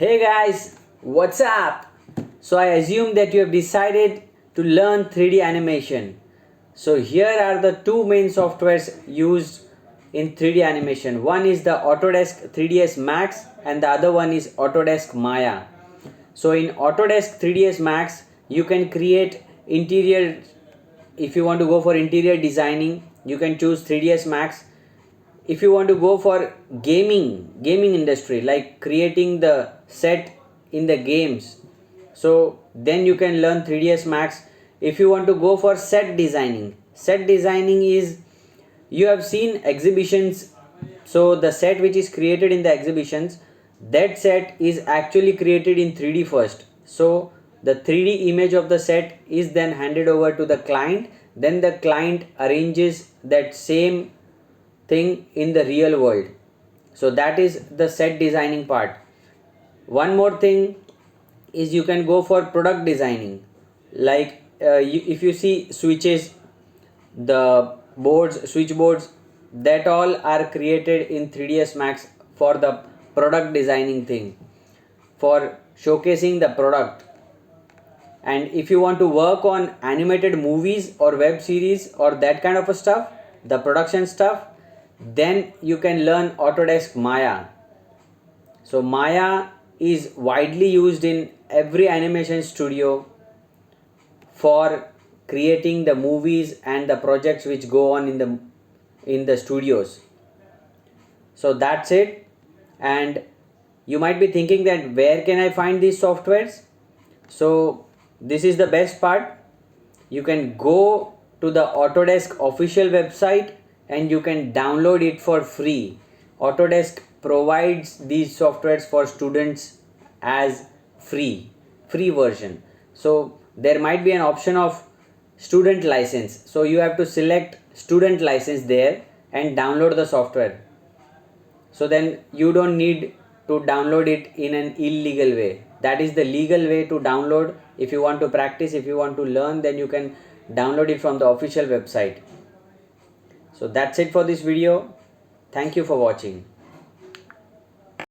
Hey guys, what's up? So I assume that you have decided to learn 3D animation. So here are the two main softwares used in 3D animation. One is the Autodesk 3ds Max and the other one is Autodesk Maya. So in Autodesk 3ds Max you can create interior. If you want to go for interior designing, you can choose 3ds Max. If you want to go for gaming industry, like creating the set in the games, so then you can learn 3ds Max. If you want to go for set designing is, you have seen exhibitions, so the set which is created in the exhibitions, that set is actually created in 3D first. So the 3D image of the set is then handed over to the client, then the client arranges that same thing in the real world. So that is the set designing part. One more thing is you can go for product designing, like if you see switches, the switchboards, that all are created in 3ds Max for the product designing thing, for showcasing the product. And if you want to work on animated movies or web series or that kind of a stuff, the production stuff, then you can learn Autodesk Maya. So Maya is widely used in every animation studio for creating the movies and the projects which go on in the studios. So that's it. And you might be thinking that where can I find these softwares? So this is the best part. You can go to the Autodesk official website and you can download it for free. Autodesk provides these softwares for students as free version. So there might be an option of student license, so you have to select student license there and download the software. So then you don't need to download it in an illegal way. That is the legal way to download. If you want to practice, if you want to learn, then you can download it from the official website. So that's it for this video. Thank you for watching.